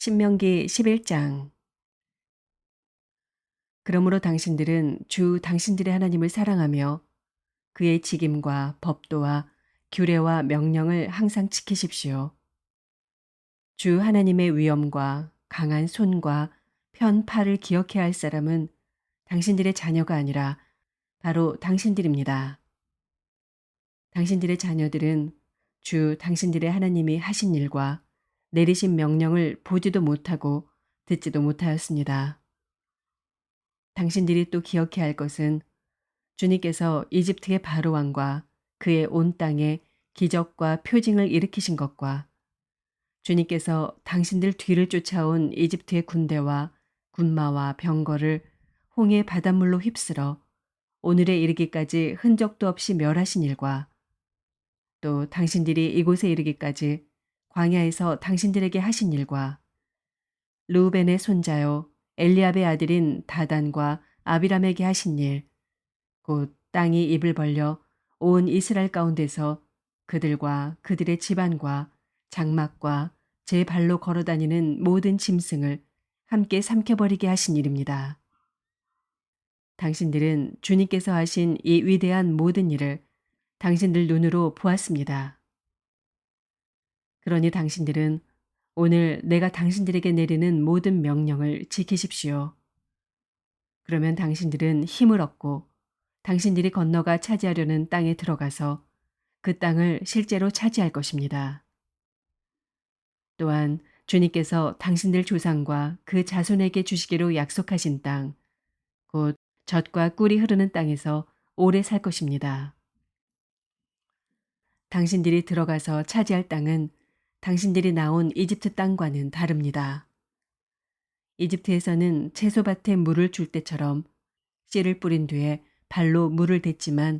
신명기 11장. 그러므로 당신들은 주 당신들의 하나님을 사랑하며 그의 직임과 법도와 규례와 명령을 항상 지키십시오. 주 하나님의 위엄과 강한 손과 편 팔을 기억해야 할 사람은 당신들의 자녀가 아니라 바로 당신들입니다. 당신들의 자녀들은 주 당신들의 하나님이 하신 일과 내리신 명령을 보지도 못하고 듣지도 못하였습니다. 당신들이 또 기억해야 할 것은 주님께서 이집트의 바로 왕과 그의 온 땅에 기적과 표징을 일으키신 것과 주님께서 당신들 뒤를 쫓아온 이집트의 군대와 군마와 병거를 홍해 바닷물로 휩쓸어 오늘에 이르기까지 흔적도 없이 멸하신 일과 또 당신들이 이곳에 이르기까지 광야에서 당신들에게 하신 일과 르우벤의 손자요 엘리압의 아들인 다단과 아비람에게 하신 일, 곧 땅이 입을 벌려 온 이스라엘 가운데서 그들과 그들의 집안과 장막과 제 발로 걸어다니는 모든 짐승을 함께 삼켜버리게 하신 일입니다. 당신들은 주님께서 하신 이 위대한 모든 일을 당신들 눈으로 보았습니다. 그러니 당신들은 오늘 내가 당신들에게 내리는 모든 명령을 지키십시오. 그러면 당신들은 힘을 얻고 당신들이 건너가 차지하려는 땅에 들어가서 그 땅을 실제로 차지할 것입니다. 또한 주님께서 당신들 조상과 그 자손에게 주시기로 약속하신 땅, 곧 젖과 꿀이 흐르는 땅에서 오래 살 것입니다. 당신들이 들어가서 차지할 땅은 당신들이 나온 이집트 땅과는 다릅니다. 이집트에서는 채소밭에 물을 줄 때처럼 씨를 뿌린 뒤에 발로 물을 댔지만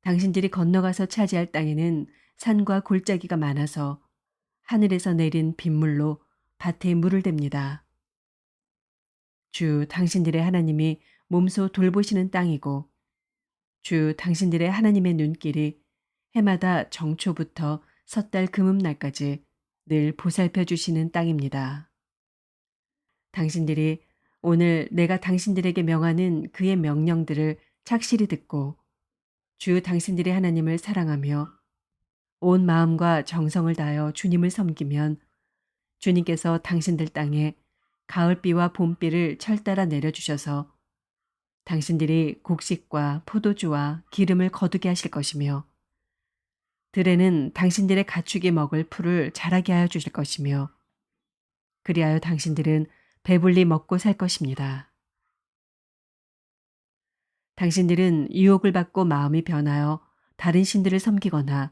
당신들이 건너가서 차지할 땅에는 산과 골짜기가 많아서 하늘에서 내린 빗물로 밭에 물을 댑니다. 주 당신들의 하나님이 몸소 돌보시는 땅이고 주 당신들의 하나님의 눈길이 해마다 정초부터 섣달 금음날까지 늘 보살펴 주시는 땅입니다. 당신들이 오늘 내가 당신들에게 명하는 그의 명령들을 착실히 듣고 주 당신들의 하나님을 사랑하며 온 마음과 정성을 다하여 주님을 섬기면 주님께서 당신들 땅에 가을비와 봄비를 철따라 내려주셔서 당신들이 곡식과 포도주와 기름을 거두게 하실 것이며 들에는 당신들의 가축이 먹을 풀을 자라게 하여 주실 것이며 그리하여 당신들은 배불리 먹고 살 것입니다. 당신들은 유혹을 받고 마음이 변하여 다른 신들을 섬기거나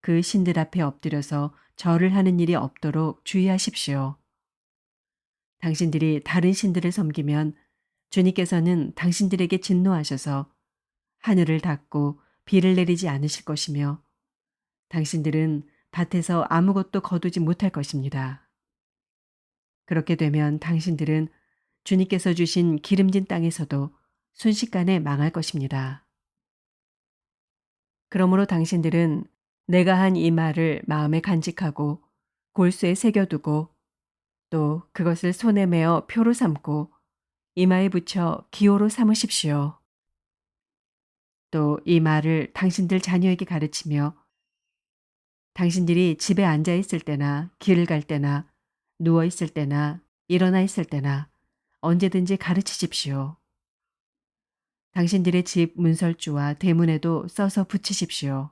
그 신들 앞에 엎드려서 절을 하는 일이 없도록 주의하십시오. 당신들이 다른 신들을 섬기면 주님께서는 당신들에게 진노하셔서 하늘을 닫고 비를 내리지 않으실 것이며 당신들은 밭에서 아무것도 거두지 못할 것입니다. 그렇게 되면 당신들은 주님께서 주신 기름진 땅에서도 순식간에 망할 것입니다. 그러므로 당신들은 내가 한 이 말을 마음에 간직하고 골수에 새겨두고 또 그것을 손에 메어 표로 삼고 이마에 붙여 기호로 삼으십시오. 또 이 말을 당신들 자녀에게 가르치며 당신들이 집에 앉아 있을 때나 길을 갈 때나 누워 있을 때나 일어나 있을 때나 언제든지 가르치십시오. 당신들의 집 문설주와 대문에도 써서 붙이십시오.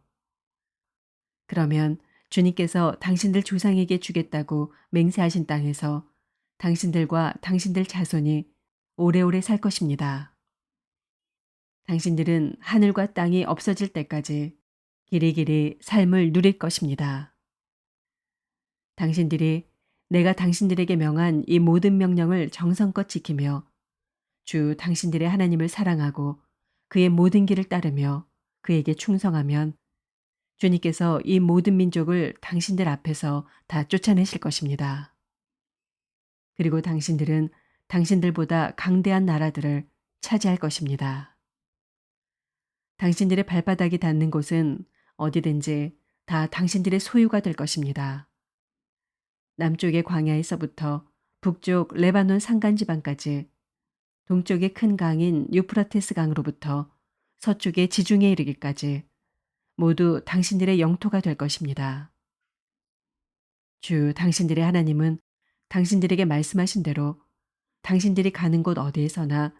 그러면 주님께서 당신들 조상에게 주겠다고 맹세하신 땅에서 당신들과 당신들 자손이 오래오래 살 것입니다. 당신들은 하늘과 땅이 없어질 때까지 길이길이 삶을 누릴 것입니다. 당신들이 내가 당신들에게 명한 이 모든 명령을 정성껏 지키며 주 당신들의 하나님을 사랑하고 그의 모든 길을 따르며 그에게 충성하면 주님께서 이 모든 민족을 당신들 앞에서 다 쫓아내실 것입니다. 그리고 당신들은 당신들보다 강대한 나라들을 차지할 것입니다. 당신들의 발바닥이 닿는 곳은 어디든지 다 당신들의 소유가 될 것입니다. 남쪽의 광야에서부터 북쪽 레바논 산간 지방까지, 동쪽의 큰 강인 유프라테스 강으로부터 서쪽의 지중해에 이르기까지 모두 당신들의 영토가 될 것입니다. 주 당신들의 하나님은 당신들에게 말씀하신 대로 당신들이 가는 곳 어디에서나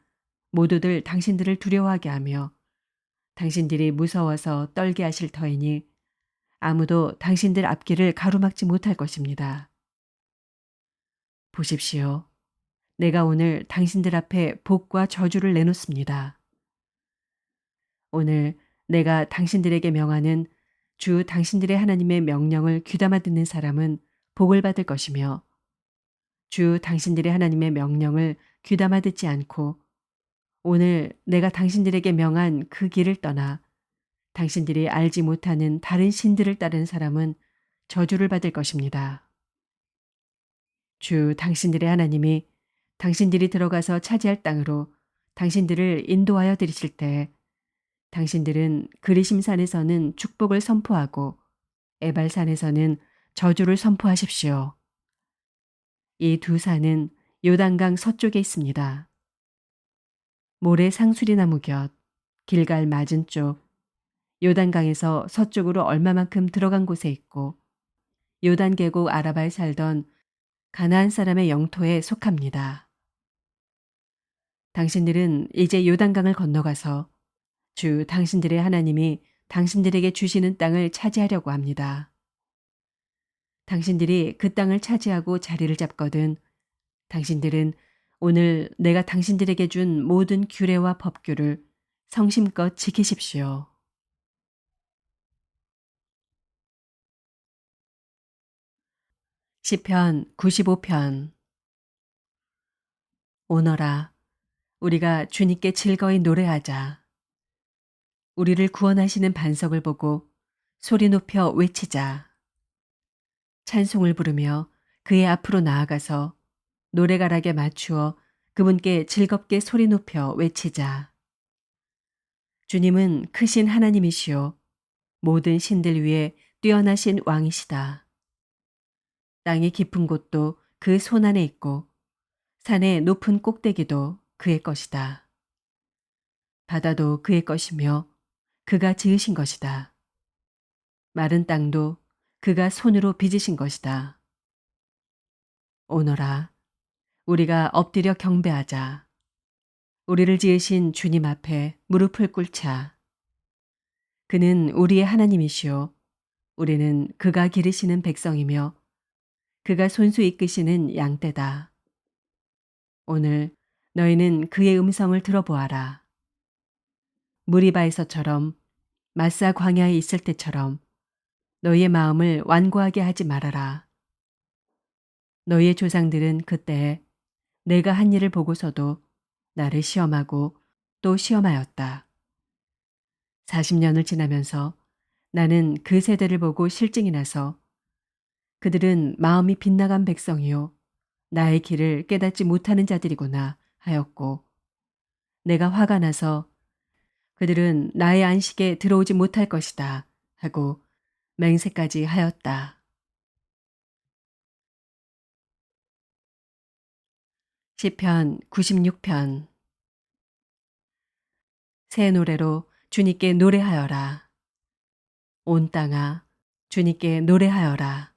모두들 당신들을 두려워하게 하며 당신들이 무서워서 떨게 하실 터이니 아무도 당신들 앞길을 가로막지 못할 것입니다. 보십시오. 내가 오늘 당신들 앞에 복과 저주를 내놓습니다. 오늘 내가 당신들에게 명하는 주 당신들의 하나님의 명령을 귀담아 듣는 사람은 복을 받을 것이며 주 당신들의 하나님의 명령을 귀담아 듣지 않고 오늘 내가 당신들에게 명한 그 길을 떠나 당신들이 알지 못하는 다른 신들을 따르는 사람은 저주를 받을 것입니다. 주 당신들의 하나님이 당신들이 들어가서 차지할 땅으로 당신들을 인도하여 들이실 때 당신들은 그리심산에서는 축복을 선포하고 에발산에서는 저주를 선포하십시오. 이 두 산은 요단강 서쪽에 있습니다. 모래 상수리나무 곁, 길갈 맞은 쪽, 요단강에서 서쪽으로 얼마만큼 들어간 곳에 있고 요단 계곡 아라바에 살던 가나안 사람의 영토에 속합니다. 당신들은 이제 요단강을 건너가서 주 당신들의 하나님이 당신들에게 주시는 땅을 차지하려고 합니다. 당신들이 그 땅을 차지하고 자리를 잡거든 당신들은 오늘 내가 당신들에게 준 모든 규례와 법규를 성심껏 지키십시오. 시편 95편. 오너라, 우리가 주님께 즐거이 노래하자. 우리를 구원하시는 반석을 보고 소리 높여 외치자. 찬송을 부르며 그의 앞으로 나아가서 노래가락에 맞추어 그분께 즐겁게 소리 높여 외치자. 주님은 크신 하나님이시요 모든 신들 위에 뛰어나신 왕이시다. 땅의 깊은 곳도 그 손 안에 있고 산의 높은 꼭대기도 그의 것이다. 바다도 그의 것이며 그가 지으신 것이다. 마른 땅도 그가 손으로 빚으신 것이다. 오너라, 우리가 엎드려 경배하자. 우리를 지으신 주님 앞에 무릎을 꿇자. 그는 우리의 하나님이시요 우리는 그가 기르시는 백성이며 그가 손수 이끄시는 양떼다. 오늘 너희는 그의 음성을 들어보아라. 무리바에서처럼 마사 광야에 있을 때처럼 너희의 마음을 완고하게 하지 말아라. 너희의 조상들은 그때 내가 한 일을 보고서도 나를 시험하고 또 시험하였다. 40년을 지나면서 나는 그 세대를 보고 실증이 나서 그들은 마음이 빗나간 백성이요 나의 길을 깨닫지 못하는 자들이구나 하였고 내가 화가 나서 그들은 나의 안식에 들어오지 못할 것이다 하고 맹세까지 하였다. 시편 96편. 새 노래로 주님께 노래하여라. 온 땅아 주님께 노래하여라.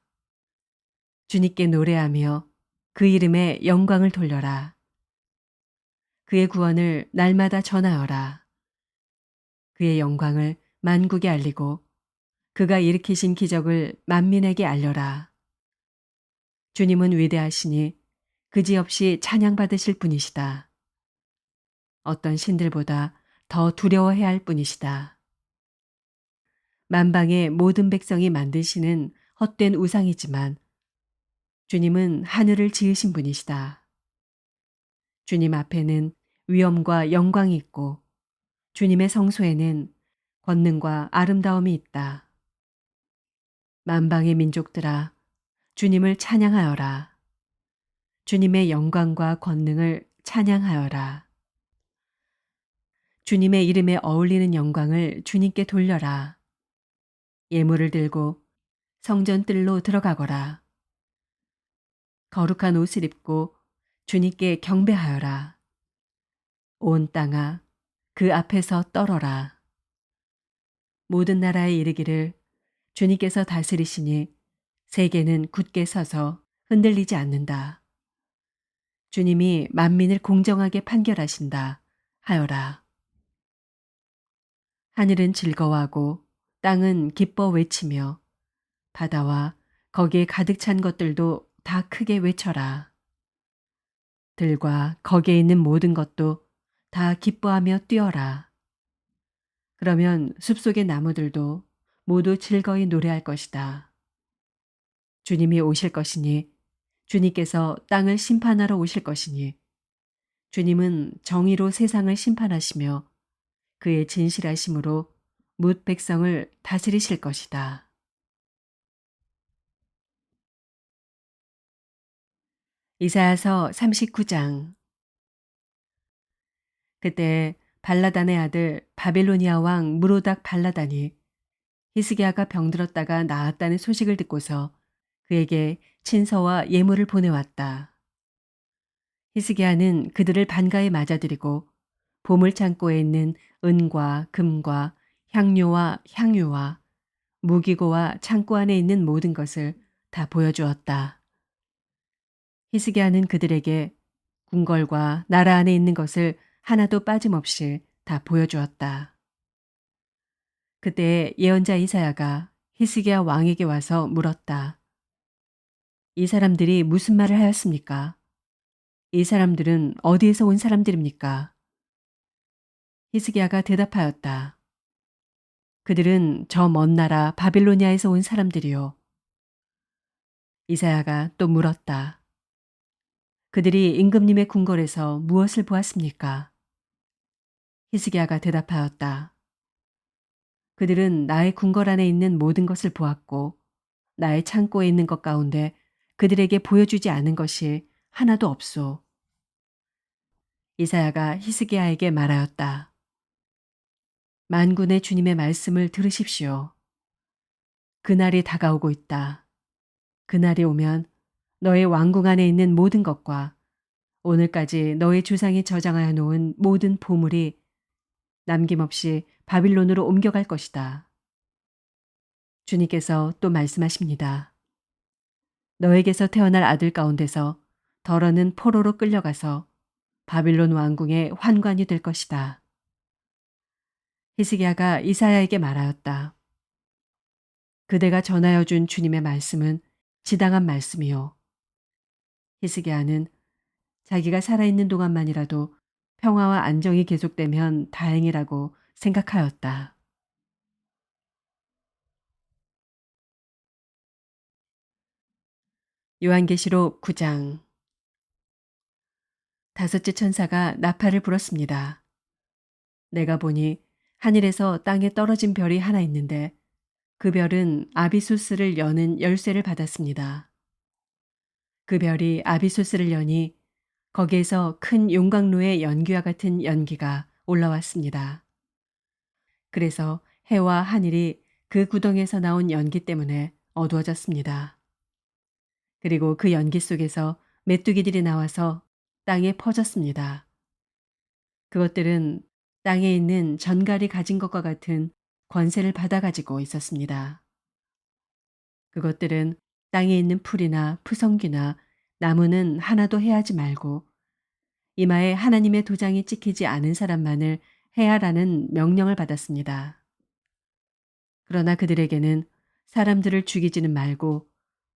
주님께 노래하며 그 이름에 영광을 돌려라. 그의 구원을 날마다 전하여라. 그의 영광을 만국에 알리고 그가 일으키신 기적을 만민에게 알려라. 주님은 위대하시니 그지없이 찬양받으실 분이시다. 어떤 신들보다 더 두려워해야 할 뿐이시다. 만방의 모든 백성이 만드시는 헛된 우상이지만 주님은 하늘을 지으신 분이시다. 주님 앞에는 위엄과 영광이 있고 주님의 성소에는 권능과 아름다움이 있다. 만방의 민족들아 주님을 찬양하여라. 주님의 영광과 권능을 찬양하여라. 주님의 이름에 어울리는 영광을 주님께 돌려라. 예물을 들고 성전 뜰로 들어가거라. 거룩한 옷을 입고 주님께 경배하여라. 온 땅아 그 앞에서 떨어라. 모든 나라에 이르기를 주님께서 다스리시니 세계는 굳게 서서 흔들리지 않는다. 주님이 만민을 공정하게 판결하신다 하여라. 하늘은 즐거워하고 땅은 기뻐 외치며 바다와 거기에 가득 찬 것들도 다 크게 외쳐라. 들과 거기에 있는 모든 것도 다 기뻐하며 뛰어라. 그러면 숲속의 나무들도 모두 즐거이 노래할 것이다. 주님이 오실 것이니 주님께서 땅을 심판하러 오실 것이니 주님은 정의로 세상을 심판하시며 그의 진실하심으로 뭇 백성을 다스리실 것이다. 이사야서 39장. 그때 발라단의 아들 바빌로니아 왕 무로닥 발라단이 히스기야가 병들었다가 나았다는 소식을 듣고서 그에게 친서와 예물을 보내왔다. 히스기야는 그들을 반가이 맞아들이고 보물창고에 있는 은과 금과 향료와 향유와 무기고와 창고 안에 있는 모든 것을 다 보여주었다. 히스기야는 그들에게 궁궐과 나라 안에 있는 것을 하나도 빠짐없이 다 보여주었다. 그때 예언자 이사야가 히스기야 왕에게 와서 물었다. 이 사람들이 무슨 말을 하였습니까? 이 사람들은 어디에서 온 사람들입니까? 히스기야가 대답하였다. 그들은 저 먼 나라 바빌로니아에서 온 사람들이요. 이사야가 또 물었다. 그들이 임금님의 궁궐에서 무엇을 보았습니까? 히스기야가 대답하였다. 그들은 나의 궁궐 안에 있는 모든 것을 보았고 나의 창고에 있는 것 가운데 그들에게 보여주지 않은 것이 하나도 없소. 이사야가 히스기야에게 말하였다. 만군의 주님의 말씀을 들으십시오. 그날이 다가오고 있다. 그날이 오면 너의 왕궁 안에 있는 모든 것과 오늘까지 너의 주상이 저장하여 놓은 모든 보물이 남김없이 바빌론으로 옮겨갈 것이다. 주님께서 또 말씀하십니다. 너에게서 태어날 아들 가운데서 덜어는 포로로 끌려가서 바빌론 왕궁의 환관이 될 것이다. 히스기야가 이사야에게 말하였다. 그대가 전하여 준 주님의 말씀은 지당한 말씀이요. 히스기야는 자기가 살아있는 동안만이라도 평화와 안정이 계속되면 다행이라고 생각하였다. 요한계시록 9장. 다섯째 천사가 나팔을 불었습니다. 내가 보니 하늘에서 땅에 떨어진 별이 하나 있는데 그 별은 아비수스를 여는 열쇠를 받았습니다. 그 별이 아비수스를 여니 거기에서 큰 용광로의 연기와 같은 연기가 올라왔습니다. 그래서 해와 하늘이 그 구덩이에서 나온 연기 때문에 어두워졌습니다. 그리고 그 연기 속에서 메뚜기들이 나와서 땅에 퍼졌습니다. 그것들은 땅에 있는 전갈이 가진 것과 같은 권세를 받아가지고 있었습니다. 그것들은 땅에 있는 풀이나 푸성귀나 나무는 하나도 해하지 말고 이마에 하나님의 도장이 찍히지 않은 사람만을 해하라는 명령을 받았습니다. 그러나 그들에게는 사람들을 죽이지는 말고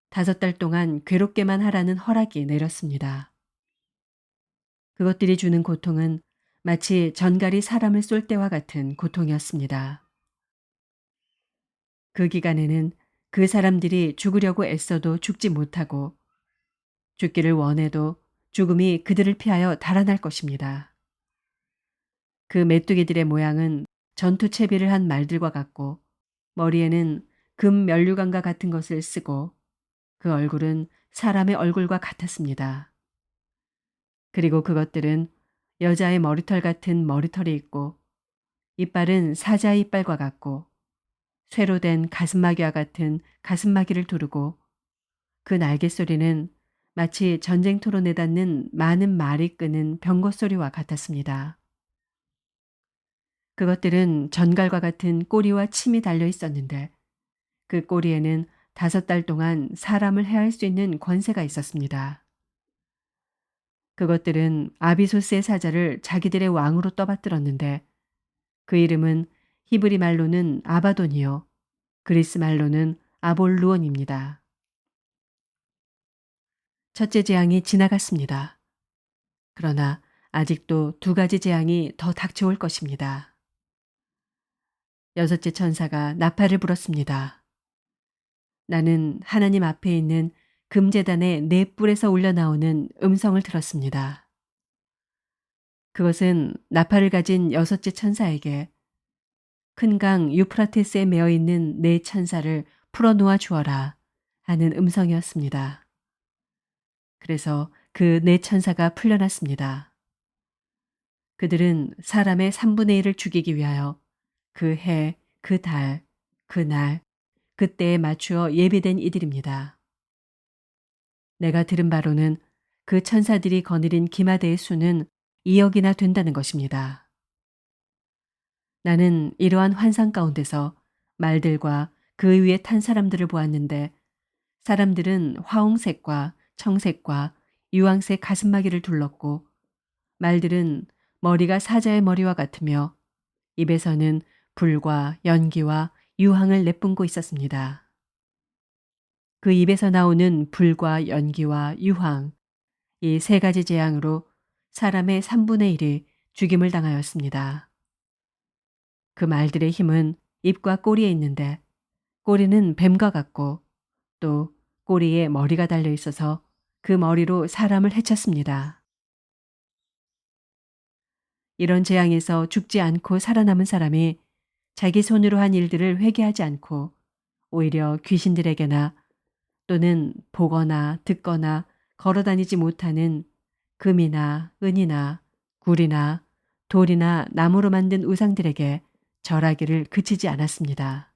5달 동안 괴롭게만 하라는 허락이 내렸습니다. 그것들이 주는 고통은 마치 전갈이 사람을 쏠 때와 같은 고통이었습니다. 그 기간에는 그 사람들이 죽으려고 애써도 죽지 못하고 죽기를 원해도 죽음이 그들을 피하여 달아날 것입니다. 그 메뚜기들의 모양은 전투 채비를 한 말들과 같고 머리에는 금 면류관과 같은 것을 쓰고 그 얼굴은 사람의 얼굴과 같았습니다. 그리고 그것들은 여자의 머리털 같은 머리털이 있고 이빨은 사자의 이빨과 같고 쇠로 된 가슴마귀와 같은 가슴마귀를 두르고 그 날갯소리는 마치 전쟁터로 내닫는 많은 말이 끄는 병거 소리와 같았습니다. 그것들은 전갈과 같은 꼬리와 침이 달려 있었는데 그 꼬리에는 5달 동안 사람을 해할 수 있는 권세가 있었습니다. 그것들은 아비소스의 사자를 자기들의 왕으로 떠받들었는데 그 이름은 히브리 말로는 아바돈이요 그리스 말로는 아볼루온입니다. 첫째 재앙이 지나갔습니다. 그러나 아직도 2가지 재앙이 더 닥쳐올 것입니다. 여섯째 천사가 나팔을 불었습니다. 나는 하나님 앞에 있는 금제단의 4뿔에서 울려나오는 음성을 들었습니다. 그것은 나팔을 가진 여섯째 천사에게 큰 강 유프라테스에 메어 있는 4천사를 풀어놓아 주어라 하는 음성이었습니다. 그래서 그 4천사가 풀려났습니다. 그들은 사람의 3분의 1을 죽이기 위하여 그 해, 그 달, 그 날, 그때에 맞추어 예비된 이들입니다. 내가 들은 바로는 그 천사들이 거느린 기마대의 수는 2억이나 된다는 것입니다. 나는 이러한 환상 가운데서 말들과 그 위에 탄 사람들을 보았는데 사람들은 화홍색과 청색과 유황색 가슴마개를 둘렀고 말들은 머리가 사자의 머리와 같으며 입에서는 불과 연기와 유황을 내뿜고 있었습니다. 그 입에서 나오는 불과 연기와 유황, 이 3가지 재앙으로 사람의 3분의 1이 죽임을 당하였습니다. 그 말들의 힘은 입과 꼬리에 있는데 꼬리는 뱀과 같고 또 꼬리에 머리가 달려 있어서 그 머리로 사람을 해쳤습니다. 이런 재앙에서 죽지 않고 살아남은 사람이 자기 손으로 한 일들을 회개하지 않고 오히려 귀신들에게나 또는 보거나 듣거나 걸어다니지 못하는 금이나 은이나 굴이나 돌이나 나무로 만든 우상들에게 절하기를 그치지 않았습니다.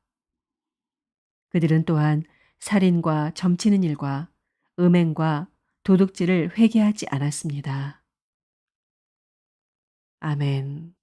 그들은 또한 살인과 점치는 일과 음행과 도둑질을 회개하지 않았습니다. 아멘.